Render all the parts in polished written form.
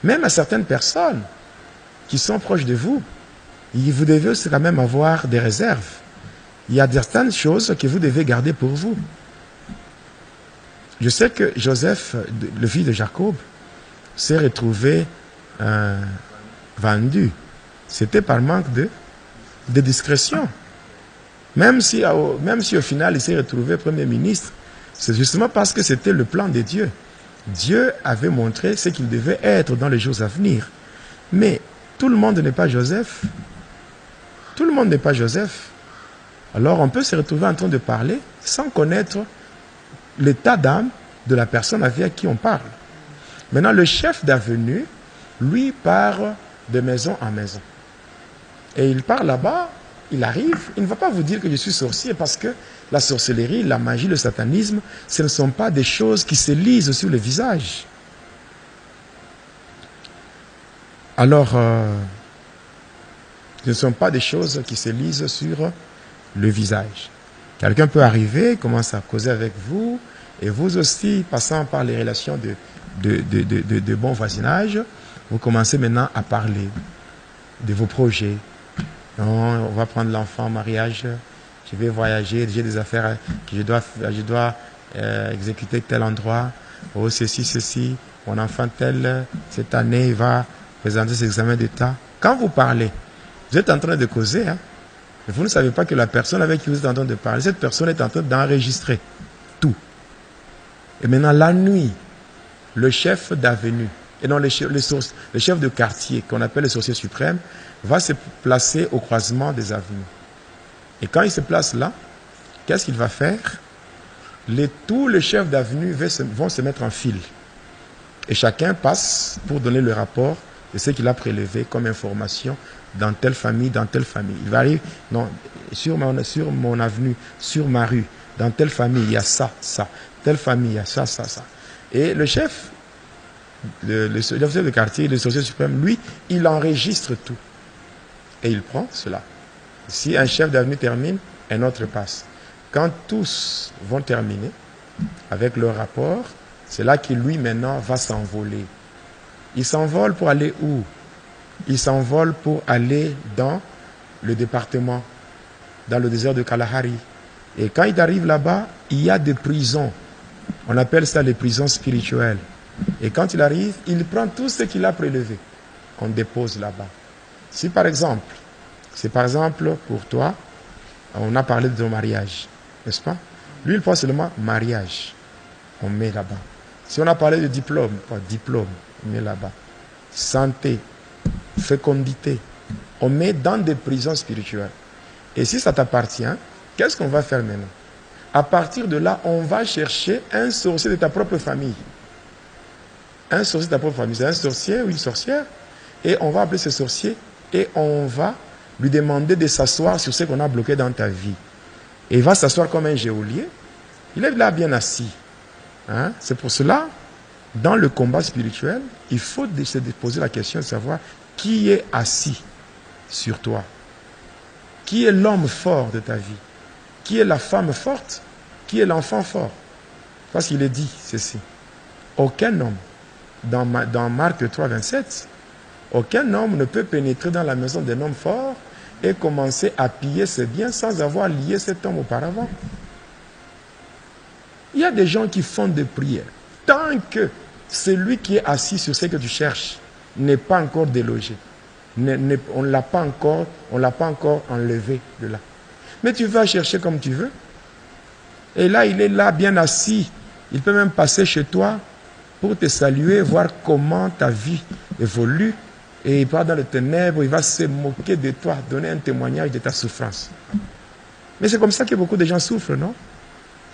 Même à certaines personnes qui sont proches de vous, vous devez aussi quand même avoir des réserves. Il y a certaines choses que vous devez garder pour vous. Je sais que Joseph, le fils de Jacob, s'est retrouvé vendu. C'était par manque de discrétion. Même si au final il s'est retrouvé Premier ministre, c'est justement parce que c'était le plan de Dieu. Dieu avait montré ce qu'il devait être dans les jours à venir. Mais tout le monde n'est pas Joseph. Tout le monde n'est pas Joseph. Alors on peut se retrouver en train de parler sans connaître l'état d'âme de la personne avec qui on parle. Maintenant, le chef d'avenue, lui, part de maison en maison. Et il part là-bas, il arrive, il ne va pas vous dire que je suis sorcier parce que la sorcellerie, la magie, le satanisme, ce ne sont pas des choses qui se lisent sur le visage. Alors, ce ne sont pas des choses qui se lisent sur le visage. Quelqu'un peut arriver, commence à causer avec vous, et vous aussi, passant par les relations de bon voisinage, vous commencez maintenant à parler de vos projets. Non, on va prendre l'enfant en mariage, je vais voyager, j'ai des affaires que je dois exécuter tel endroit, oh ceci, mon enfant tel, cette année, il va présenter ses examens d'État. Quand vous parlez, vous êtes en train de causer, hein, mais vous ne savez pas que la personne avec qui vous êtes en train de parler, cette personne est en train d'enregistrer tout. Et maintenant, la nuit, le chef d'avenue, et non le chef de quartier, qu'on appelle le sorcier suprême, va se placer au croisement des avenues. Et quand il se place là, qu'est-ce qu'il va faire? Tous les chefs d'avenue vont se mettre en file. Et chacun passe pour donner le rapport de ce qu'il a prélevé comme information dans telle famille, dans telle famille. Il va arriver, non, sur mon avenue, sur ma rue, dans telle famille, il y a ça. Telle famille, il y a ça. Et le chef, le chef de quartier, le sorcier suprême, lui, il enregistre tout. Et il prend cela. Si un chef d'avenue termine, un autre passe. Quand tous vont terminer avec leur rapport, c'est là qu'il, lui, maintenant, va s'envoler. Il s'envole pour aller où? Il s'envole pour aller dans le département, dans le désert de Kalahari. Et quand il arrive là-bas, il y a des prisons. On appelle ça les prisons spirituelles. Et quand il arrive, il prend tout ce qu'il a prélevé. On dépose là-bas. Si par exemple, c'est par exemple pour toi, on a parlé de ton mariage, n'est-ce pas? Lui, il prend seulement mariage. On met là-bas. Si on a parlé de diplôme, on met là-bas. Santé, fécondité, on met dans des prisons spirituelles. Et si ça t'appartient, qu'est-ce qu'on va faire maintenant? À partir de là, on va chercher un sorcier de ta propre famille. Un sorcier de ta propre famille, c'est un sorcier ou une sorcière. Et on va appeler ce sorcier et on va lui demander de s'asseoir sur ce qu'on a bloqué dans ta vie. Et il va s'asseoir comme un geôlier. Il est là bien assis. Hein? C'est pour cela, dans le combat spirituel, il faut se poser la question de savoir qui est assis sur toi. Qui est l'homme fort de ta vie? Qui est la femme forte? Qui est l'enfant fort? Parce qu'il est dit ceci. Aucun homme, dans Marc 3, 27, aucun homme ne peut pénétrer dans la maison d'un homme fort et commencer à piller ses biens sans avoir lié cet homme auparavant. Il y a des gens qui font des prières. Tant que celui qui est assis sur ce que tu cherches n'est pas encore délogé, on ne l'a pas encore enlevé de là. Mais tu vas chercher comme tu veux. Et là, il est là, bien assis. Il peut même passer chez toi pour te saluer, voir comment ta vie évolue. Et il part dans les ténèbres, il va se moquer de toi, donner un témoignage de ta souffrance. Mais c'est comme ça que beaucoup de gens souffrent, non?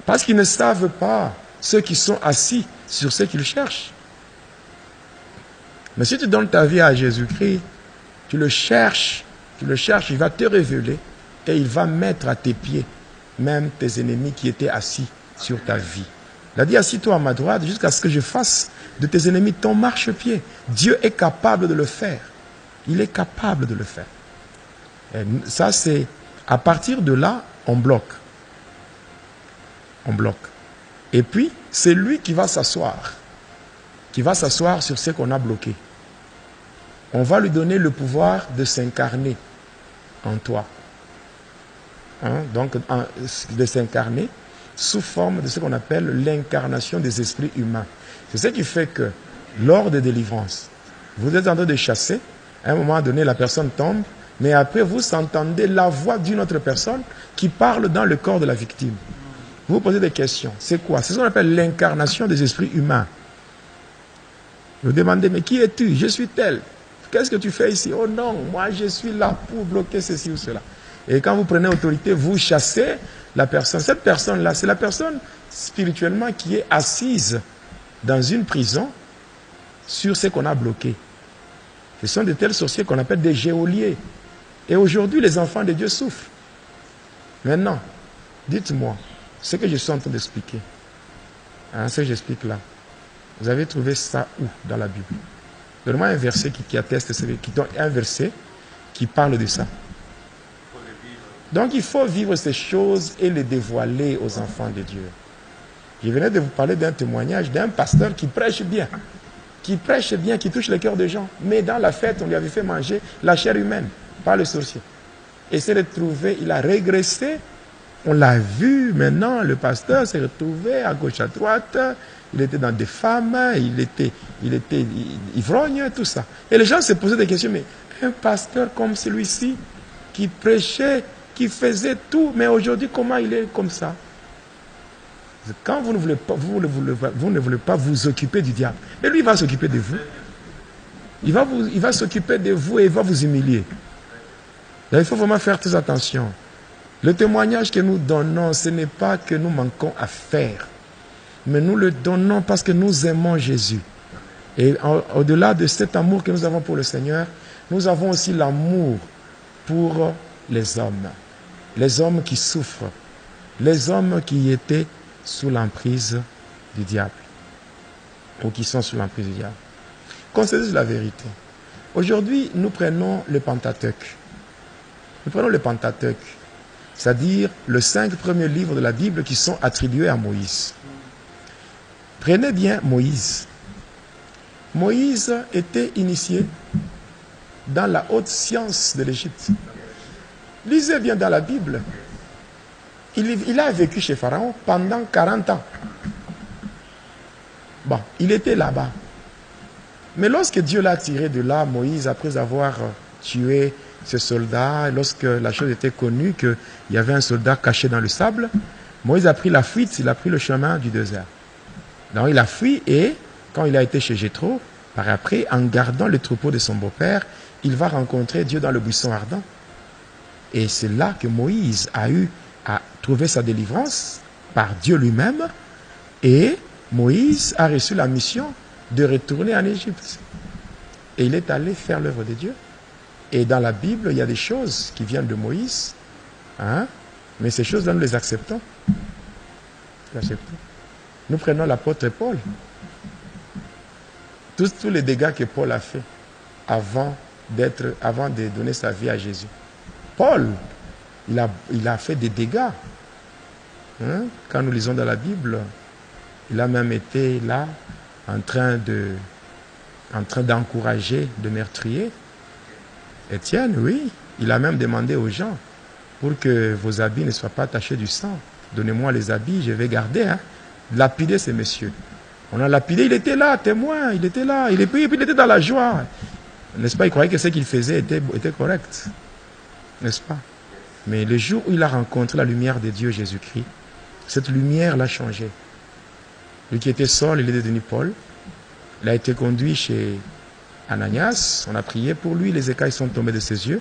Parce qu'ils ne savent pas, ceux qui sont assis sur ce qu'ils cherchent. Mais si tu donnes ta vie à Jésus-Christ, tu le cherches, il va te révéler et il va mettre à tes pieds même tes ennemis qui étaient assis sur ta vie. Il a dit, assis-toi à ma droite jusqu'à ce que je fasse de tes ennemis ton marchepied. Dieu est capable de le faire. Il est capable de le faire. Et ça, c'est à partir de là, on bloque. On bloque. Et puis, c'est lui qui va s'asseoir sur ce qu'on a bloqué. on va lui donner le pouvoir de s'incarner en toi. Donc, de s'incarner sous forme de ce qu'on appelle l'incarnation des esprits humains. C'est ce qui fait que, lors des délivrances, vous êtes en train de chasser, à un moment donné, la personne tombe, mais après, vous entendez la voix d'une autre personne qui parle dans le corps de la victime. Vous vous posez des questions. C'est quoi? C'est ce qu'on appelle l'incarnation des esprits humains. Vous demandez, mais qui es-tu? Je suis tel. Qu'est-ce que tu fais ici? Oh non, moi je suis là pour bloquer ceci ou cela. Et quand vous prenez autorité, vous chassez la personne. Cette personne-là, c'est la personne spirituellement qui est assise dans une prison sur ce qu'on a bloqué. Ce sont de tels sorciers qu'on appelle des geôliers. Et aujourd'hui, les enfants de Dieu souffrent. Maintenant, dites-moi, ce que je suis en train d'expliquer, ce que j'explique là, vous avez trouvé ça où dans la Bible? Donne-moi un verset qui atteste, un verset qui parle de ça. Donc il faut vivre ces choses et les dévoiler aux enfants de Dieu. Je venais de vous parler d'un témoignage d'un pasteur qui prêche bien, qui touche le cœur des gens. Mais dans la fête, on lui avait fait manger la chair humaine par le sorcier. Et s'est retrouvé, il a régressé. On l'a vu maintenant, le pasteur s'est retrouvé à gauche, à droite. Il était dans des femmes, il était ivrogne, tout ça. Et les gens se posaient des questions, mais un pasteur comme celui-ci, qui prêchait, qui faisait tout, mais aujourd'hui, comment il est comme ça? Quand vous ne voulez pas vous occuper du diable, et lui, il va s'occuper de vous. Il va s'occuper de vous et il va vous humilier. Donc, il faut vraiment faire très attention. Le témoignage que nous donnons, ce n'est pas que nous manquons à faire, mais nous le donnons parce que nous aimons Jésus. Et au-delà de cet amour que nous avons pour le Seigneur, nous avons aussi l'amour pour les hommes qui souffrent, les hommes qui étaient sous l'emprise du diable, ou qui sont sous l'emprise du diable. Qu'on se dise la vérité. Aujourd'hui, nous prenons le Pentateuque. C'est-à-dire les 5 premiers livres de la Bible qui sont attribués à Moïse. Prenez bien Moïse. Moïse était initié dans la haute science de l'Égypte. Lisez bien dans la Bible. Il a vécu chez Pharaon pendant 40 ans. Bon, il était là-bas. Mais lorsque Dieu l'a tiré de là, Moïse, après avoir tué ce soldat, lorsque la chose était connue qu'il y avait un soldat caché dans le sable, Moïse a pris la fuite, il a pris le chemin du désert. Donc il a fui et quand il a été chez Jéthro, par après, en gardant le troupeau de son beau-père, il va rencontrer Dieu dans le buisson ardent. Et c'est là que Moïse a eu à trouver sa délivrance par Dieu lui-même. Et Moïse a reçu la mission de retourner en Égypte. Et il est allé faire l'œuvre de Dieu. Et dans la Bible, il y a des choses qui viennent de Moïse. Mais ces choses-là, nous les acceptons. Nous prenons l'apôtre Paul. Tous les dégâts que Paul a fait avant de donner sa vie à Jésus. Paul, il a fait des dégâts. Quand nous lisons dans la Bible, il a même été là en train d'encourager de meurtriers. Étienne, oui, il a même demandé aux gens pour que vos habits ne soient pas tachés du sang. Donnez-moi les habits, je vais garder. Lapider ces messieurs. On a lapidé, il était là, témoin, il était là, il était dans la joie. N'est-ce pas, il croyait que ce qu'il faisait était correct. N'est-ce pas? Mais le jour où il a rencontré la lumière de Dieu Jésus-Christ, cette lumière l'a changé. Lui qui était Saul, il est devenu Paul. Il a été conduit chez Ananias, on a prié pour lui, les écailles sont tombées de ses yeux,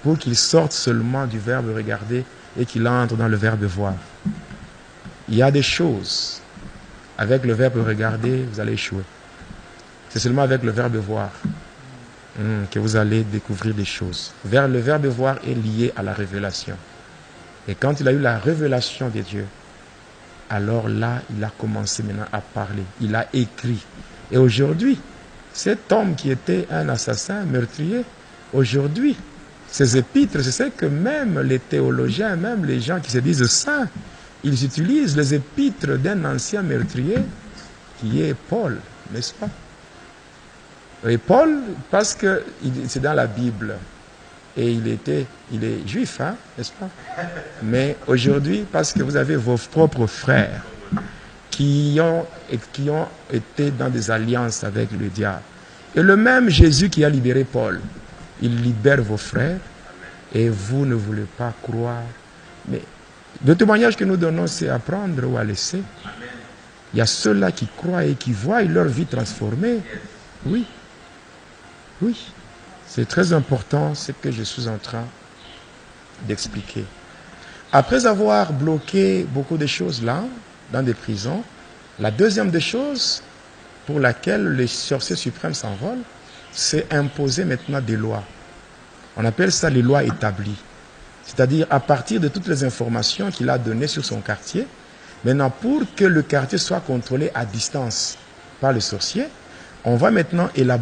pour qu'il sorte seulement du verbe regarder et qu'il entre dans le verbe voir. Il y a des choses, avec le verbe regarder, vous allez échouer. C'est seulement avec le verbe voir que vous allez découvrir des choses. Le verbe voir est lié à la révélation. Et quand il a eu la révélation de Dieu, alors là, il a commencé maintenant à parler. Il a écrit. Et aujourd'hui, cet homme qui était un assassin, meurtrier, aujourd'hui, ces épîtres, c'est ce que même les théologiens, même les gens qui se disent saints, ils utilisent les épîtres d'un ancien meurtrier qui est Paul, n'est-ce pas? Et Paul, parce que c'est dans la Bible, et il est juif, hein, n'est-ce pas? Mais aujourd'hui, parce que vous avez vos propres frères qui ont été dans des alliances avec le diable. Et le même Jésus qui a libéré Paul, il libère vos frères, et vous ne voulez pas croire. Mais le témoignage que nous donnons, c'est à prendre ou à laisser. Il y a ceux-là qui croient et qui voient leur vie transformée. Oui. Oui. C'est très important ce que je suis en train d'expliquer. Après avoir bloqué beaucoup de choses là, dans des prisons, la deuxième des choses pour laquelle les sorciers suprêmes s'envolent, c'est imposer maintenant des lois. On appelle ça les lois établies. C'est-à-dire à partir de toutes les informations qu'il a données sur son quartier, maintenant pour que le quartier soit contrôlé à distance par le sorcier, on va maintenant élaborer